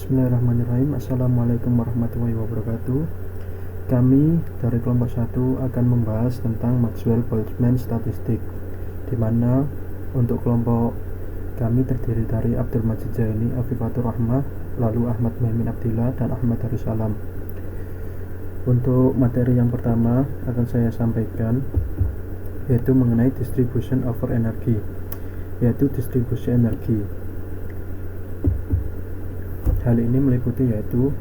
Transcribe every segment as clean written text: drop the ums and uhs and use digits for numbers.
Bismillahirrahmanirrahim. Assalamualaikum warahmatullahi wabarakatuh. Kami dari kelompok 1 akan membahas tentang Maxwell-Boltzmann statistik, di mana untuk kelompok kami terdiri dari Abdul Majid Zaini, Afifatur Rahmah, lalu Ahmad Muhammad Abdillah, dan Ahmad Darussalam. Untuk materi yang pertama akan saya sampaikan yaitu mengenai distribution over energy, yaitu distribusi energi. Hal ini meliputi yaitu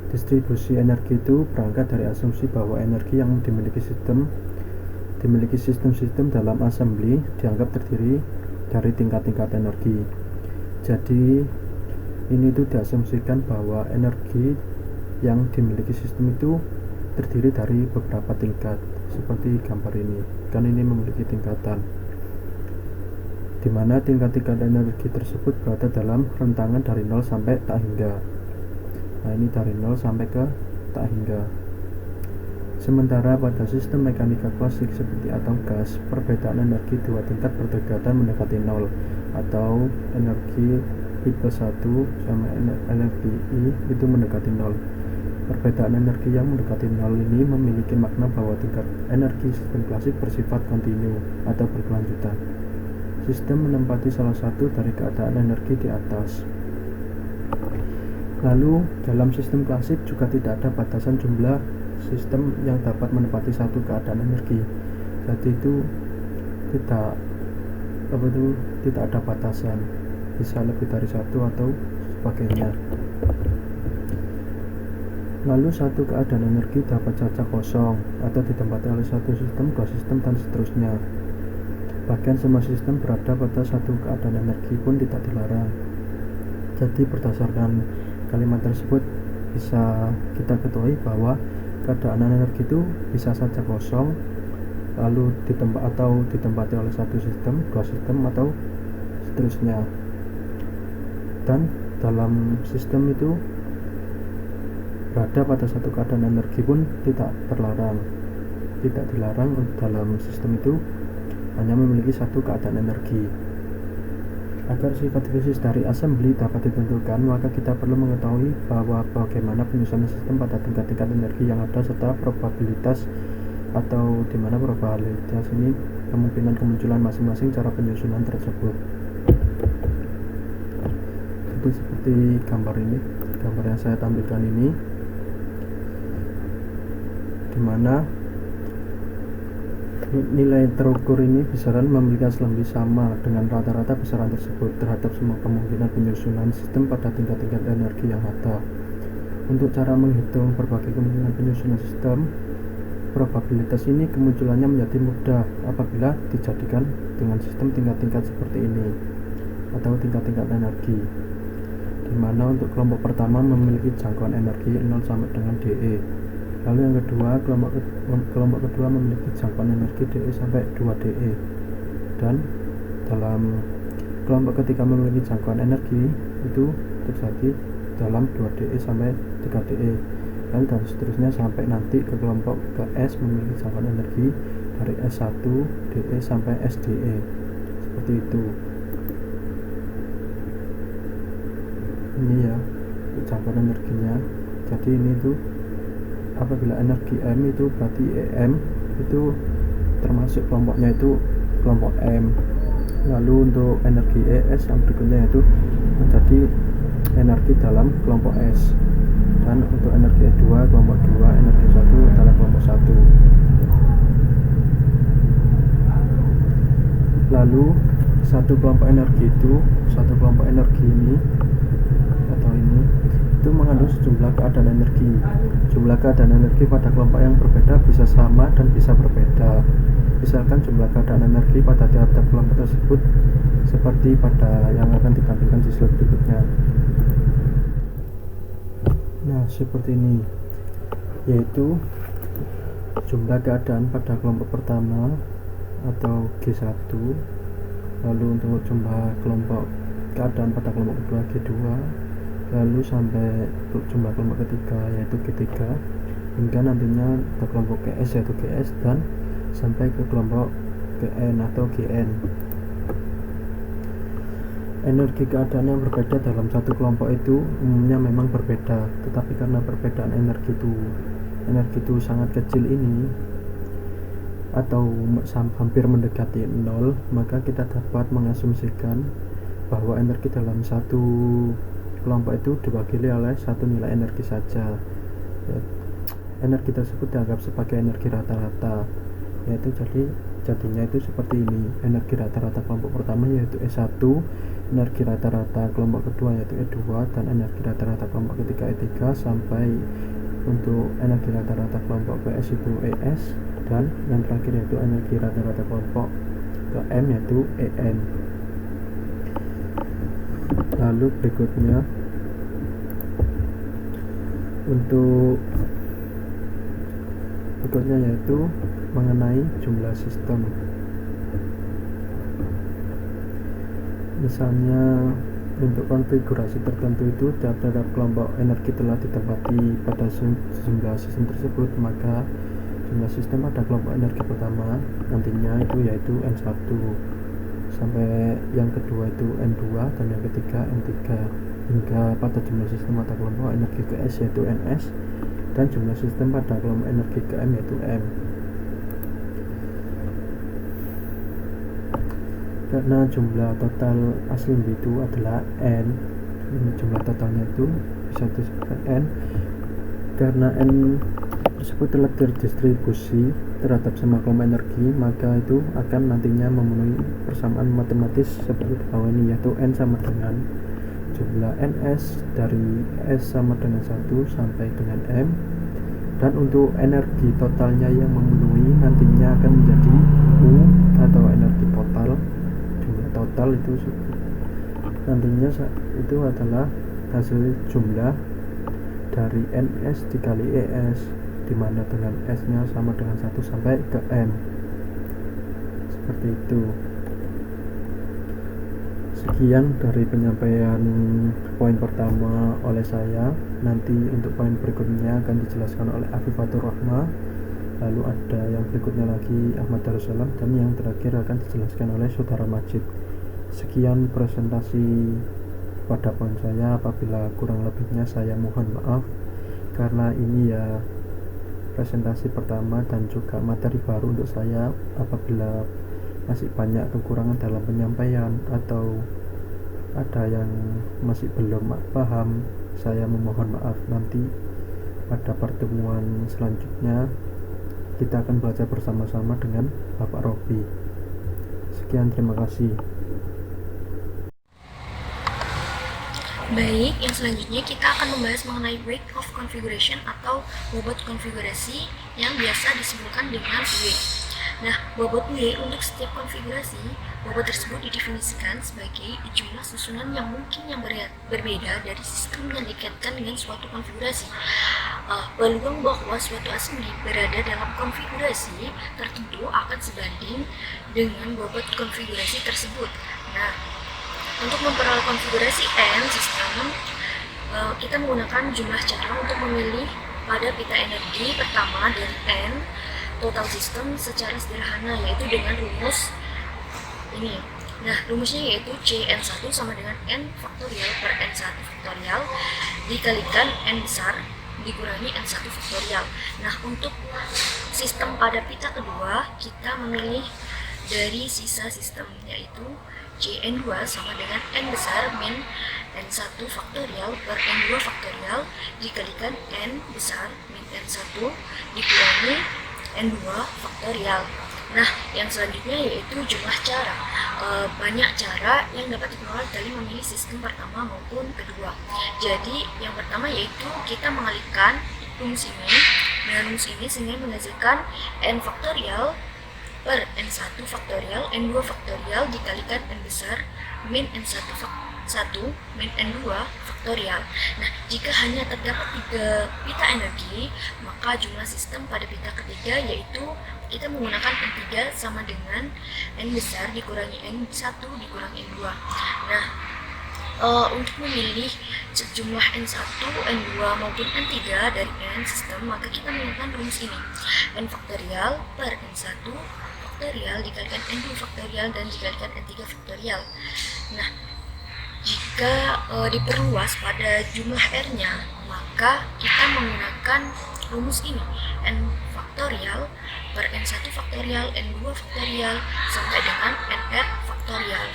distribusi energi itu berangkat dari asumsi bahwa energi yang dimiliki sistem dalam assembly dianggap terdiri dari tingkat-tingkat energi. Jadi ini itu diasumsikan bahwa energi yang dimiliki sistem itu terdiri dari beberapa tingkat, seperti gambar ini. Kan ini memiliki tingkatan, di mana tingkat-tingkat energi tersebut berada dalam rentangan dari 0 sampai tak hingga. Nah, ini dari 0 sampai ke tak hingga. Sementara pada sistem mekanika klasik seperti atom gas, perbedaan energi dua tingkat berdekatan mendekati 0, atau energi I+1 sama energi I itu mendekati 0. Perbedaan energi yang mendekati 0 ini memiliki makna bahwa tingkat energi sistem klasik bersifat kontinu atau berkelanjutan. Sistem menempati salah satu dari keadaan energi di atas. Lalu dalam sistem klasik juga tidak ada batasan jumlah sistem yang dapat menempati satu keadaan energi. Jadi itu tidak ada batasan, bisa lebih dari satu atau sebagainya. Lalu satu keadaan energi dapat saja kosong atau ditempati oleh satu sistem, dua sistem, dan seterusnya. Bahkan semua sistem berada pada satu keadaan energi pun tidak dilarang. Jadi berdasarkan kalimat tersebut bisa kita ketahui bahwa keadaan energi itu bisa saja kosong, lalu ditempati oleh satu sistem, dua sistem, atau seterusnya. Dan dalam sistem itu berada pada satu keadaan energi pun tidak terlarang. Tidak dilarang dalam sistem itu hanya memiliki satu keadaan energi. Agar sifat fisis dari assembly dapat ditentukan, maka kita perlu mengetahui bahwa bagaimana penyusunan sistem pada tingkat-tingkat energi yang ada, serta probabilitas, atau di mana probabilitas ini kemungkinan kemunculan masing-masing cara penyusunan tersebut. Jadi seperti gambar ini, gambar yang saya tampilkan ini, di mana nilai terukur ini besaran memiliki lebih sama dengan rata-rata besaran tersebut terhadap semua kemungkinan penyusunan sistem pada tingkat-tingkat energi yang ada. Untuk cara menghitung berbagai kemungkinan penyusunan sistem, probabilitas ini kemunculannya menjadi mudah apabila dijadikan dengan sistem tingkat-tingkat seperti ini atau tingkat-tingkat energi, di mana untuk kelompok pertama memiliki jangkauan energi 0 sampai dengan DE. Lalu yang kedua, kelompok kedua memiliki jangkauan energi DE sampai 2 DE, dan dalam kelompok ketiga memiliki jangkauan energi itu terjadi dalam 2 DE sampai 3 DE, lalu dan seterusnya sampai nanti ke kelompok ke S memiliki jangkauan energi dari S1 DE sampai SDE, seperti itu. Ini ya jangkauan energinya. Jadi ini tuh apabila energi M itu berarti EM itu termasuk kelompoknya itu kelompok M. Lalu untuk energi ES yang berikutnya itu menjadi energi dalam kelompok S, dan untuk energi E2 kelompok 2, energi 1 adalah kelompok 1. Lalu satu kelompok energi ini atau ini itu mengandung sejumlah keadaan energi. Jumlah keadaan energi pada kelompok yang berbeda bisa sama dan bisa berbeda. Misalkan jumlah keadaan energi pada tiap-tiap kelompok tersebut seperti pada yang akan ditampilkan di slide berikutnya. Nah, seperti ini, yaitu jumlah keadaan pada kelompok pertama atau G1, lalu untuk jumlah kelompok keadaan pada kelompok kedua G2, lalu sampai jumlah kelompok ketiga yaitu G3, hingga nantinya ke kelompok GS yaitu GS, dan sampai ke kelompok GN atau GN. Energi keadaan yang berbeda dalam satu kelompok itu umumnya memang berbeda, tetapi karena perbedaan energi itu sangat kecil ini atau hampir mendekati nol, maka kita dapat mengasumsikan bahwa energi dalam satu kelompok itu diwakili oleh satu nilai energi saja. Energi tersebut dianggap sebagai energi rata-rata, yaitu jadinya itu seperti ini. Energi rata-rata kelompok pertama yaitu E1, energi rata-rata kelompok kedua yaitu E2, dan energi rata-rata kelompok ketiga E3, sampai untuk energi rata-rata kelompok ke S itu ES, dan yang terakhir yaitu energi rata-rata kelompok ke M yaitu EN. Lalu berikutnya yaitu mengenai jumlah sistem. Misalnya untuk konfigurasi tertentu itu terhadap kelompok energi telah ditempati pada jumlah sistem tersebut, maka jumlah sistem pada kelompok energi pertama nantinya itu yaitu N1, sampai yang kedua itu N2, dan yang ketiga N3, hingga pada jumlah sistem pada kelompok energi ke S yaitu NS, dan jumlah sistem pada kelompok energi ke M yaitu M. Karena jumlah total asli itu adalah N, jumlah totalnya itu bisa disebutkan N. Karena N tersebut telah terdistribusi terhadap semua kelompok energi, maka itu akan nantinya memenuhi persamaan matematis seperti di bawah ini, yaitu N sama dengan jumlah NS dari S sama dengan 1 sampai dengan M. Dan untuk energi totalnya yang memenuhi nantinya akan menjadi U atau energi total. Jumlah total itu nantinya itu adalah hasil jumlah dari NS dikali ES, dimana dengan S nya sama dengan 1 sampai ke M, seperti itu. Sekian dari penyampaian poin pertama oleh saya. Nanti untuk poin berikutnya akan dijelaskan oleh Afifatur Rahma, lalu ada yang berikutnya lagi Ahmad Darussalam, dan yang terakhir akan dijelaskan oleh Saudara Majid. Sekian presentasi pada poin saya. Apabila kurang lebihnya saya mohon maaf, karena ini ya presentasi pertama dan juga materi baru untuk saya. Apabila masih banyak kekurangan dalam penyampaian atau ada yang masih belum paham, saya memohon maaf. Nanti pada pertemuan selanjutnya kita akan belajar bersama-sama dengan Bapak Robi. Sekian, terima kasih. Baik, yang selanjutnya kita akan membahas mengenai break of configuration atau bobot konfigurasi yang biasa disebutkan dengan W. Nah, bobot W untuk setiap konfigurasi, bobot tersebut didefinisikan sebagai jumlah susunan yang mungkin yang berbeda dari sistem yang dikaitkan dengan suatu konfigurasi. Peluang bahwa suatu assembly berada dalam konfigurasi tertentu akan sebanding dengan bobot konfigurasi tersebut. Nah, untuk memperoleh konfigurasi N sistem, kita menggunakan jumlah cara untuk memilih pada pita energi pertama dari N total system secara sederhana, yaitu dengan rumus ini. Nah, rumusnya yaitu Cn1 sama dengan N faktorial per N1 faktorial dikalikan N besar dikurangi N1 faktorial. Nah, untuk sistem pada pita kedua, kita memilih dari sisa sistem, yaitu Cn2 sama dengan N besar min N1 faktorial per N2 faktorial dikalikan N besar min N1 dikurangi N2 faktorial. Nah, yang selanjutnya yaitu jumlah cara. Banyak cara yang dapat diperoleh dari memilih sistem pertama maupun kedua. Jadi, yang pertama yaitu kita mengalihkan rumus ini dengan rumus ini sehingga menghasilkan N faktorial per N1 faktorial N2 faktorial dikalikan N besar min N1 min N2 faktorial. Nah, jika hanya terdapat 3 pita energi, maka jumlah sistem pada pita ketiga yaitu kita menggunakan N3 sama dengan N besar dikurangi N1 dikurangi N2. Nah, untuk memilih sejumlah N1, N2 maupun N3 dari N sistem, maka kita menggunakan rumus ini. N faktorial per N1 faktorial dikalikan N2 faktorial dan dikalikan N3 faktorial. Nah, Jika diperluas pada jumlah R-nya, maka kita menggunakan rumus ini, n faktorial per n1 faktorial, n2 faktorial, sampai dengan nr faktorial.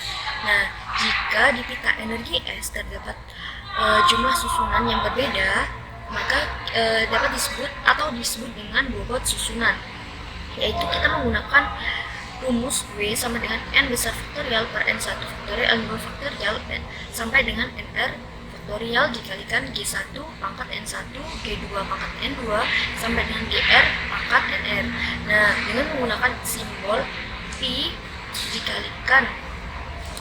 Nah, jika di pita energi S terdapat jumlah susunan yang berbeda, maka dapat disebut dengan bobot susunan, yaitu kita menggunakan rumus W sama dengan N besar faktorial per N1 faktorial N2 faktorial sampai dengan NR faktorial dikalikan G1 pangkat N1 G2 pangkat N2 sampai dengan GR pangkat NR. Nah, dengan menggunakan simbol Pi dikalikan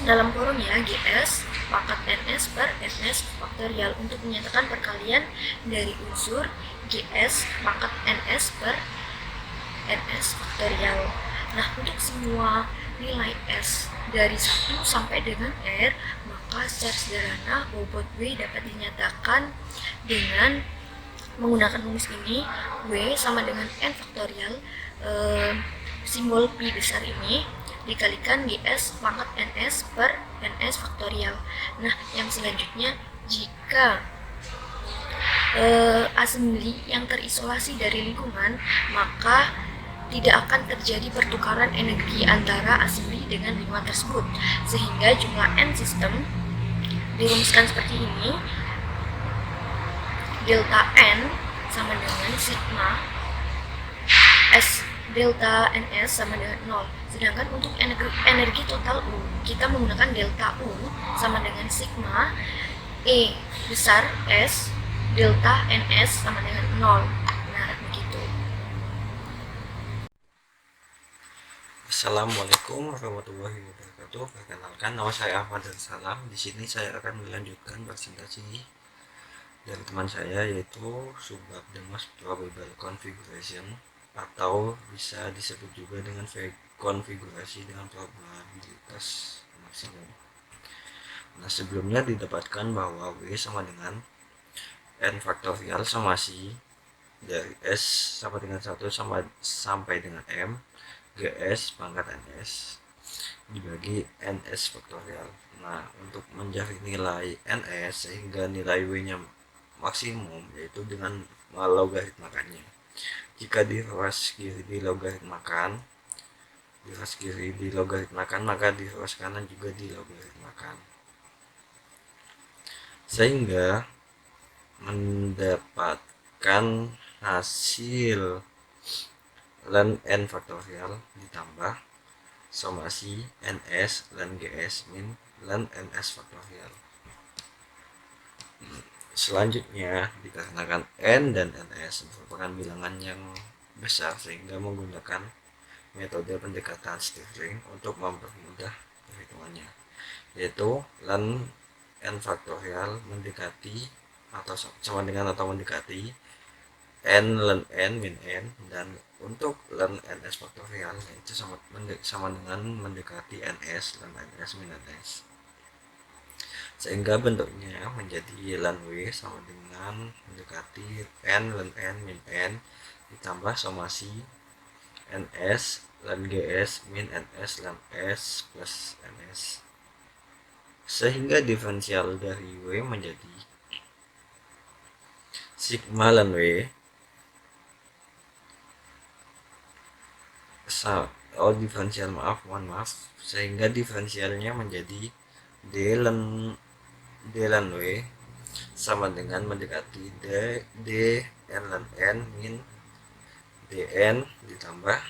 dalam kurungnya GS pangkat NS per NS faktorial untuk menyatakan perkalian dari unsur GS pangkat NS per NS faktorial. Nah, untuk semua nilai S dari 1 sampai dengan R, maka secara sederhana bobot W dapat dinyatakan dengan menggunakan rumus ini. W sama dengan N faktorial, simbol Pi besar ini, dikalikan GS pangkat NS per NS faktorial. Nah, yang selanjutnya, jika assembly yang terisolasi dari lingkungan, maka tidak akan terjadi pertukaran energi antara assembly dengan lingkungan tersebut, sehingga jumlah N sistem dirumuskan seperti ini. Delta N sama dengan sigma S delta NS sama dengan 0. Sedangkan untuk energi total U, kita menggunakan delta U sama dengan sigma E besar S delta NS sama dengan 0. Nah, begitu. Assalamualaikum warahmatullahi wabarakatuh. Perkenalkan, nama saya Ahmad dan Salam. Di sini saya akan melanjutkan presentasi dari teman saya, yaitu subbab Demas probable configuration, atau bisa disebut juga dengan konfigurasi dengan probabilitas maksimum. Nah, sebelumnya didapatkan bahwa W sama dengan N faktorial somasi dari S sama dengan 1 sampai dengan M GS pangkat NS dibagi NS faktorial. Nah, untuk mencari nilai NS sehingga nilai W-nya maksimum, yaitu dengan melogaritmakannya. Jika di ruas kiri dilogaritmakan, maka di ruas kanan juga dilogaritmakan, sehingga mendapatkan hasil ln N faktorial ditambah somasi NS ln GS min ln NS faktorial. Selanjutnya, dikarenakan N dan NS merupakan bilangan yang besar, sehingga menggunakan metode pendekatan Stirling untuk mempermudah perhitungannya, yaitu ln N faktorial mendekati atau sama dengan atau mendekati N ln N min N, dan untuk ln NS faktorial yaitu sama dengan mendekati NS ln NS min NS, sehingga bentuknya menjadi ln W sama dengan mendekati N ln N min N ditambah somasi NS ln GS min NS ln S plus NS, sehingga diferensial dari W menjadi sigma ln W sehingga diferensialnya menjadi D ln W sama dengan mendekati D N ln N min Dn ditambah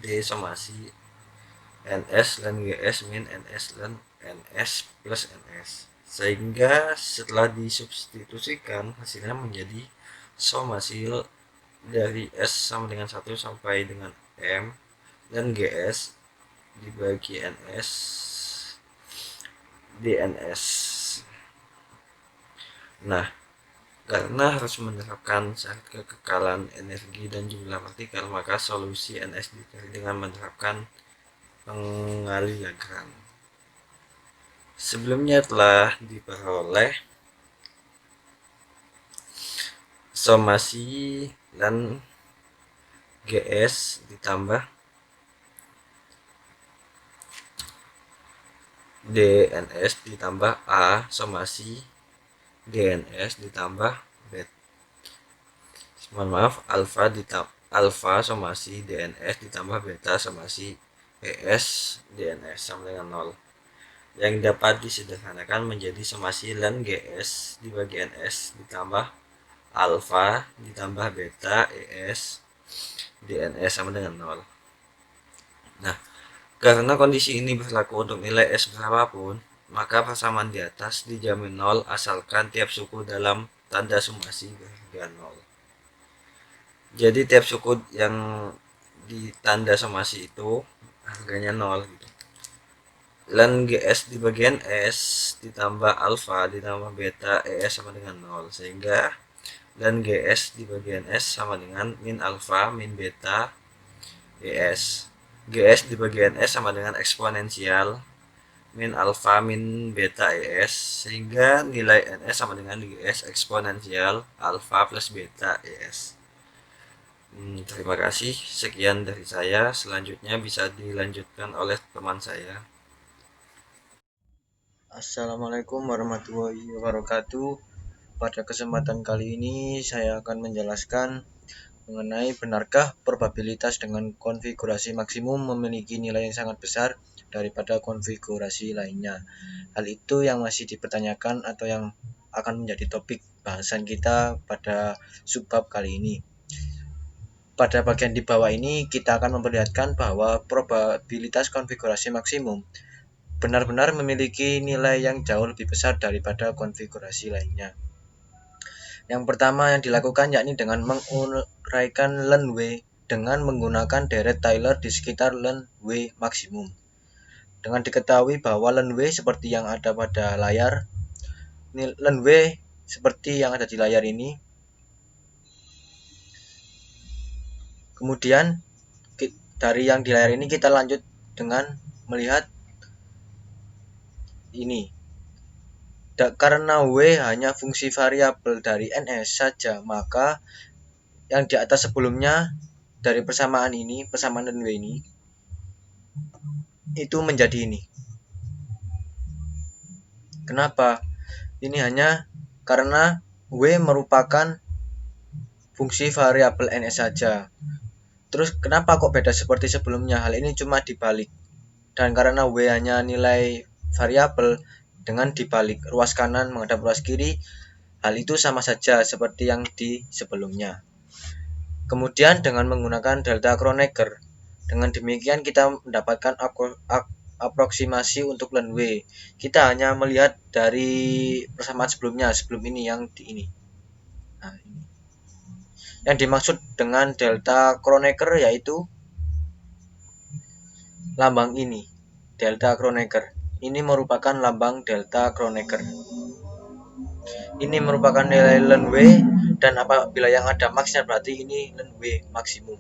D somasi NS ln GS min NS ln NS plus NS, sehingga setelah disubstitusikan hasilnya menjadi somasi dari S sama dengan 1 sampai dengan M dan GS dibagi NS DNS. Nah, karena harus menerapkan syarat kekekalan energi dan jumlah partikel, maka solusi NS dicari dengan menerapkan pengali Lagrange. Sebelumnya telah diperoleh somasi dan GS ditambah DNS ditambah A somasi DNS ditambah beta, mohon maaf, alfa somasi DNS ditambah beta somasi ES DNS sama dengan 0, yang dapat disederhanakan menjadi somasi len GS dibagi NS ditambah alfa ditambah beta ES DNS sama dengan 0. Nah, karena kondisi ini berlaku untuk nilai S berapapun, maka persamaan di atas dijamin 0 asalkan tiap suku dalam tanda somasi berharga 0. Jadi tiap suku yang di tanda somasi itu harganya 0 gitu. Len GS di bagian S ditambah alfa ditambah beta ES sama dengan 0, sehingga len GS di bagian S sama dengan min alfa min beta ES. GS di bagian S sama dengan eksponensial min alfa min beta ES, sehingga nilai NS sama dengan GS eksponensial alfa plus beta ES. Terima kasih, sekian dari saya. Selanjutnya bisa dilanjutkan oleh teman saya. Assalamualaikum warahmatullahi wabarakatuh. Pada kesempatan kali ini saya akan menjelaskan mengenai benarkah probabilitas dengan konfigurasi maksimum memiliki nilai yang sangat besar daripada konfigurasi lainnya. Hal itu yang masih dipertanyakan atau yang akan menjadi topik bahasan kita pada subbab kali ini. Pada bagian di bawah ini kita akan memperlihatkan bahwa probabilitas konfigurasi maksimum benar-benar memiliki nilai yang jauh lebih besar daripada konfigurasi lainnya. Yang pertama yang dilakukan yakni dengan menguraikan len W dengan menggunakan deret Taylor di sekitar len W maksimum. Dengan diketahui bahwa len W seperti yang ada pada layar, len W seperti yang ada di layar ini. Kemudian dari yang di layar ini kita lanjut dengan melihat ini. Karena W hanya fungsi variabel dari NS saja, maka yang di atas sebelumnya dari persamaan ini, persamaan len W ini, itu menjadi ini. Kenapa? Ini hanya karena W merupakan fungsi variabel NS saja. Terus kenapa kok beda seperti sebelumnya? Hal ini cuma dibalik. Dan karena W hanya nilai variabel, dengan dibalik ruas kanan menghadap ruas kiri, hal itu sama saja seperti yang di sebelumnya. Kemudian dengan menggunakan delta Kronecker, dengan demikian kita mendapatkan aproksimasi untuk len W. Kita hanya melihat dari persamaan sebelumnya, sebelum ini yang di ini. Nah, ini. Yang dimaksud dengan delta Kronecker yaitu lambang ini, delta Kronecker. Ini merupakan lambang delta Kronecker. Ini merupakan nilai len W, dan apabila yang ada maksnya berarti ini len W maksimum.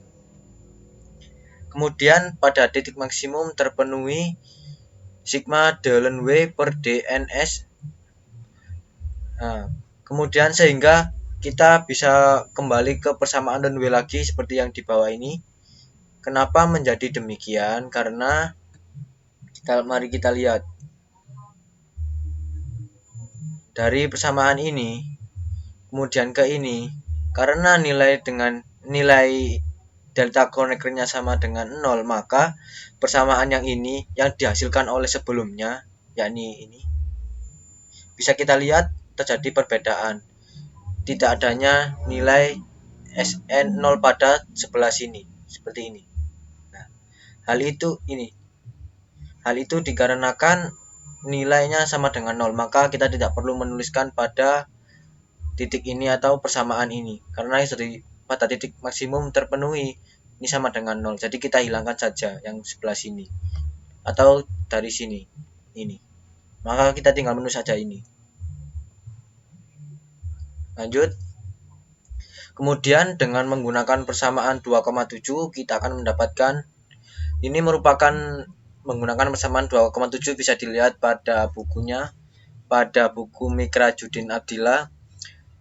Kemudian pada titik maksimum terpenuhi sigma d len W per dns. Nah, kemudian sehingga kita bisa kembali ke persamaan len W lagi seperti yang di bawah ini. Kenapa menjadi demikian? Karena mari kita lihat dari persamaan ini kemudian ke ini, karena nilai delta Kroneckernya sama dengan 0, maka persamaan yang ini yang dihasilkan oleh sebelumnya, yakni ini, bisa kita lihat terjadi perbedaan. Tidak adanya nilai SN 0 pada sebelah sini, seperti ini. Nah, hal itu dikarenakan nilainya sama dengan 0, maka kita tidak perlu menuliskan pada titik ini atau persamaan ini, karena pada titik maksimum terpenuhi ini sama dengan 0, jadi kita hilangkan saja yang sebelah sini atau dari sini ini, maka kita tinggal menulis saja ini. Lanjut. Kemudian dengan menggunakan persamaan 2,7 kita akan mendapatkan ini merupakan menggunakan persamaan 2,7 bisa dilihat pada bukunya, pada buku Mikra Judin Abdillah.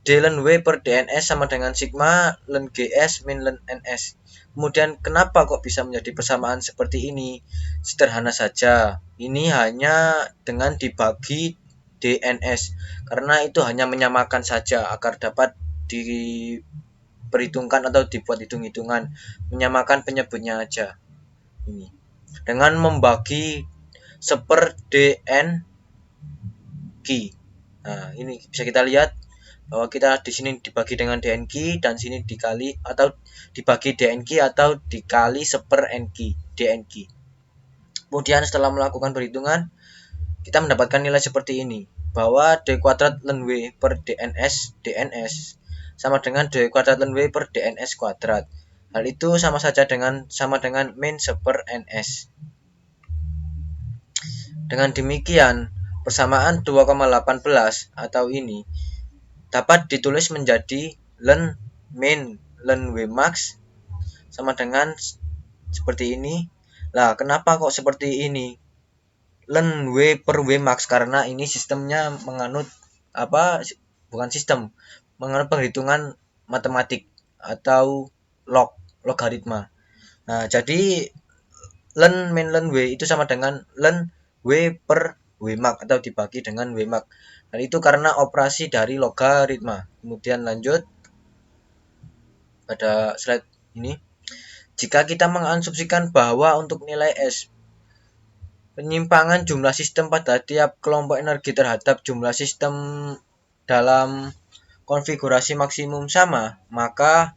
D len W per DNS sama dengan sigma len GS min len NS. Kemudian kenapa kok bisa menjadi persamaan seperti ini? Sederhana saja. Ini hanya dengan dibagi DNS. Karena itu hanya menyamakan saja agar dapat diperhitungkan atau dibuat hitung-hitungan. Menyamakan penyebutnya aja. Ini. Dengan membagi seper DN key. Nah, ini bisa kita lihat bahwa kita di sini dibagi dengan DN key dan sini dikali atau dibagi DN key atau dikali seper N key, DN key. Kemudian setelah melakukan perhitungan, kita mendapatkan nilai seperti ini, bahwa D kuadrat len W per DNS sama dengan D kuadrat len W per DNS kuadrat. Hal itu sama dengan min seper NS. Dengan demikian, persamaan 2,18 atau ini dapat ditulis menjadi len min len W max sama dengan seperti ini. Lah, kenapa kok seperti ini? Len W per W max karena ini sistemnya menganut menganut perhitungan matematik atau logaritma. Nah, jadi len min len W itu sama dengan len W per W max atau dibagi dengan W max. Dan itu karena operasi dari logaritma. Kemudian lanjut pada slide ini. Jika kita mengasumsikan bahwa untuk nilai S, penyimpangan jumlah sistem pada tiap kelompok energi terhadap jumlah sistem dalam konfigurasi maksimum sama, maka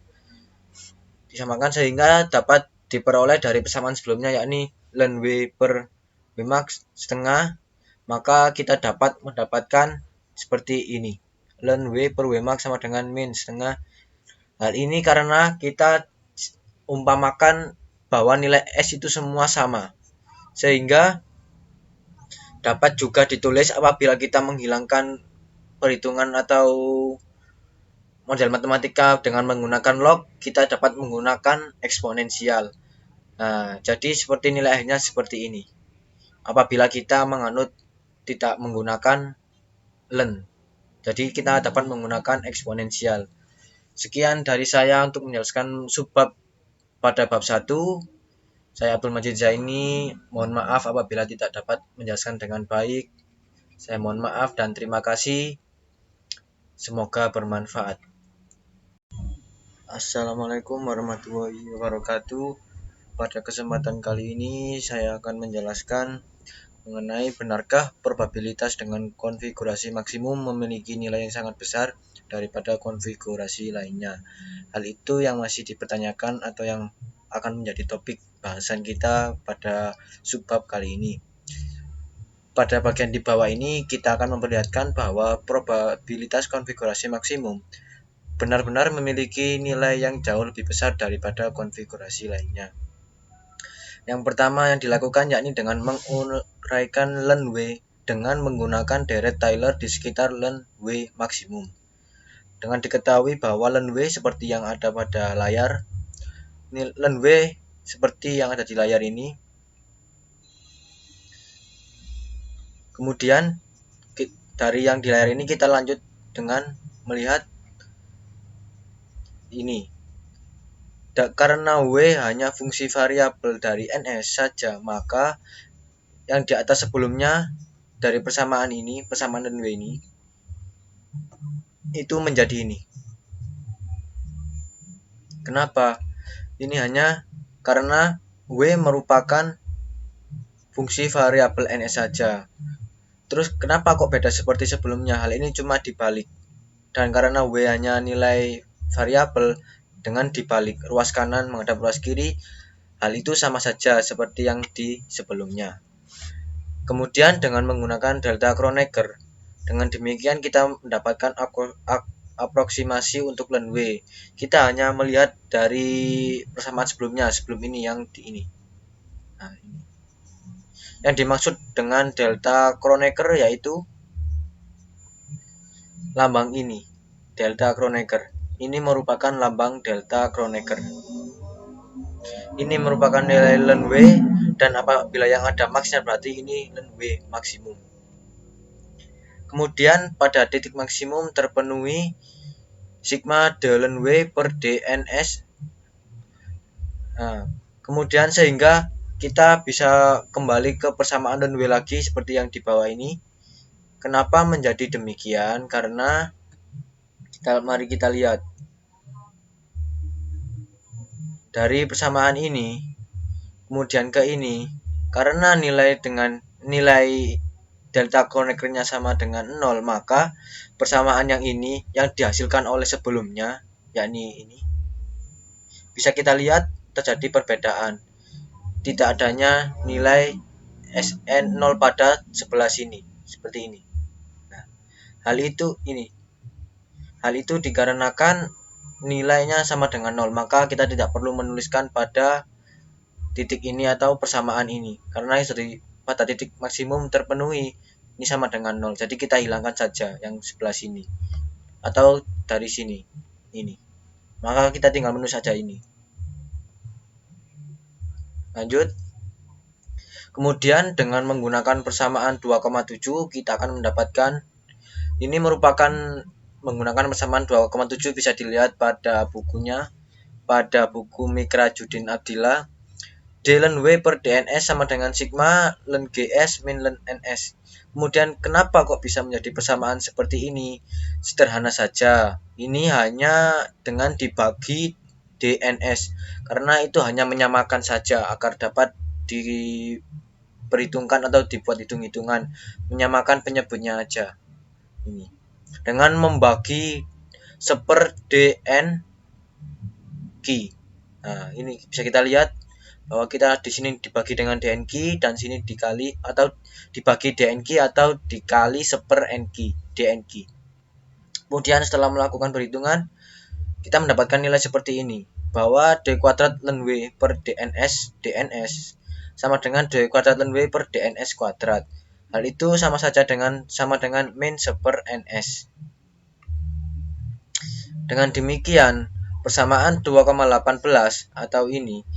disamakan sehingga dapat diperoleh dari persamaan sebelumnya, yakni len W per W max setengah, maka kita dapat mendapatkan seperti ini, len W per W max sama dengan min setengah. Hal ini karena kita umpamakan bahwa nilai S itu semua sama, sehingga dapat juga ditulis apabila kita menghilangkan perhitungan atau model matematika dengan menggunakan log, kita dapat menggunakan eksponensial. Nah, jadi seperti nilai akhirnya seperti ini. Apabila kita menganut tidak menggunakan len, jadi kita dapat menggunakan eksponensial. Sekian dari saya untuk menjelaskan subbab pada bab 1. Saya Abdul Majid Zaini, mohon maaf apabila tidak dapat menjelaskan dengan baik. Saya mohon maaf dan terima kasih. Semoga bermanfaat. Assalamualaikum warahmatullahi wabarakatuh. Pada kesempatan kali ini saya akan menjelaskan mengenai benarkah probabilitas dengan konfigurasi maksimum memiliki nilai yang sangat besar daripada konfigurasi lainnya. Hal itu yang masih dipertanyakan atau yang akan menjadi topik bahasan kita pada subbab kali ini. Pada bagian di bawah ini kita akan memperlihatkan bahwa probabilitas konfigurasi maksimum benar-benar memiliki nilai yang jauh lebih besar daripada konfigurasi lainnya. Yang pertama yang dilakukan yakni dengan menguraikan len W dengan menggunakan deret Taylor di sekitar len W maksimum. Dengan diketahui bahwa len W seperti yang ada pada layar, len W seperti yang ada di layar ini. Kemudian dari yang di layar ini kita lanjut dengan melihat ini. Karena W hanya fungsi variabel dari NS saja, maka yang di atas sebelumnya dari persamaan ini, persamaan len W ini, itu menjadi ini. Kenapa? Ini hanya karena W merupakan fungsi variabel NS saja. Terus kenapa kok beda seperti sebelumnya? Hal ini cuma dibalik. Dan karena W hanya nilai variabel, dengan dibalik ruas kanan menghadap ruas kiri, hal itu sama saja seperti yang di sebelumnya. Kemudian dengan menggunakan delta Kronecker, dengan demikian kita mendapatkan aproksimasi untuk len W. Kita hanya melihat dari persamaan sebelumnya, sebelum ini yang di ini. Nah, ini. Yang dimaksud dengan delta Kronecker yaitu lambang ini, delta Kronecker. Ini merupakan lambang delta Kronecker. Ini merupakan nilai len W, dan apabila yang ada max-nya berarti ini len W maksimum. Kemudian pada titik maksimum terpenuhi sigma Dehlen W per DNS. Nah, kemudian sehingga kita bisa kembali ke persamaan Ln W lagi seperti yang di bawah ini. Kenapa menjadi demikian? Karena mari kita lihat dari persamaan ini kemudian ke ini, karena nilai delta connectornya sama dengan 0, maka persamaan yang ini yang dihasilkan oleh sebelumnya, yakni ini, bisa kita lihat terjadi perbedaan. Tidak adanya nilai SN 0 pada sebelah sini, seperti ini. Nah, hal itu dikarenakan nilainya sama dengan 0, maka kita tidak perlu menuliskan pada titik ini atau persamaan ini, karena pada titik maksimum terpenuhi ini sama dengan 0, jadi kita hilangkan saja yang sebelah sini atau dari sini ini, maka kita tinggal menulis saja ini. Lanjut, kemudian dengan menggunakan persamaan 2,7 kita akan mendapatkan, ini merupakan menggunakan persamaan 2,7 bisa dilihat pada bukunya, pada buku Mikra Judin Abdillah. Dehlen W per DNS sama dengan sigma Ln GS min Ln NS. Kemudian kenapa kok bisa menjadi persamaan seperti ini? Sederhana saja, ini hanya dengan dibagi DNS, karena itu hanya menyamakan saja agar dapat diperhitungkan atau dibuat hitung-hitungan, menyamakan penyebutnya aja. Ini dengan membagi seper DN key. Nah, ini bisa kita lihat bahwa kita di sini dibagi dengan DN key dan sini dikali atau dibagi DN key atau dikali seper N key, DN key. Kemudian setelah melakukan perhitungan, kita mendapatkan nilai seperti ini, bahwa D kuadrat Ln W per DNS sama dengan D kuadrat Ln W per DNS kuadrat. Hal itu sama dengan min seper NS. Dengan demikian, persamaan 2,18 atau ini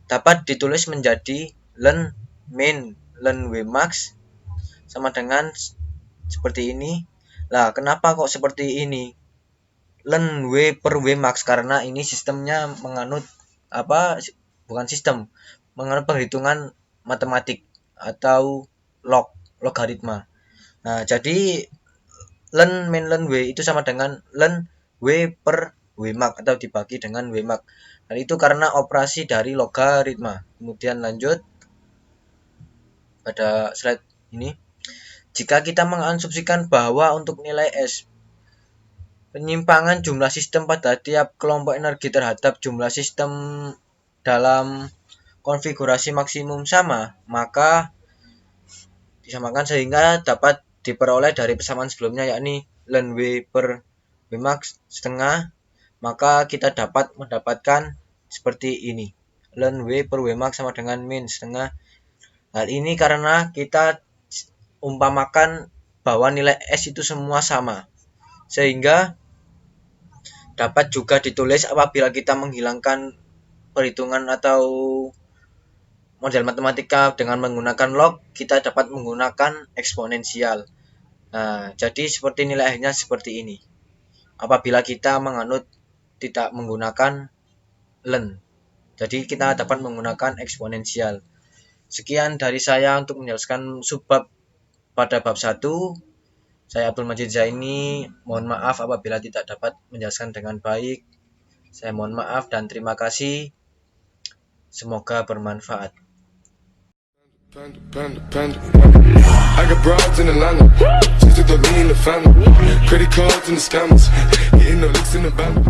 dapat ditulis menjadi Ln min Ln W max sama dengan seperti ini. Lah, kenapa kok seperti ini? Ln W per W max, karena ini sistemnya menganut menganut perhitungan matematik atau logaritma. Nah, jadi Ln min Ln W itu sama dengan Ln W per W max atau dibagi dengan W max. Hal itu karena operasi dari logaritma. Kemudian lanjut pada slide ini. Jika kita mengasumsikan bahwa untuk nilai S, penyimpangan jumlah sistem pada tiap kelompok energi terhadap jumlah sistem dalam konfigurasi maksimum sama, maka disamakan sehingga dapat diperoleh dari persamaan sebelumnya, yakni Ln W per W max setengah, maka kita dapat mendapatkan seperti ini, Ln W per W max sama dengan min setengah. Hal ini karena kita umpamakan bahwa nilai S itu semua sama, sehingga dapat juga ditulis apabila kita menghilangkan perhitungan atau model matematika dengan menggunakan log, kita dapat menggunakan eksponensial. Nah, jadi seperti nilai akhirnya seperti ini apabila kita menganut tidak menggunakan ln, jadi kita dapat menggunakan eksponensial. Sekian dari saya untuk menjelaskan subbab pada bab 1. Saya Abdul Majid Zaini, mohon maaf apabila tidak dapat menjelaskan dengan baik. Saya mohon maaf dan terima kasih. Semoga bermanfaat. I got broads in Atlanta, just to throw me in the family. Credit cards and the scammers, getting no licks in the band.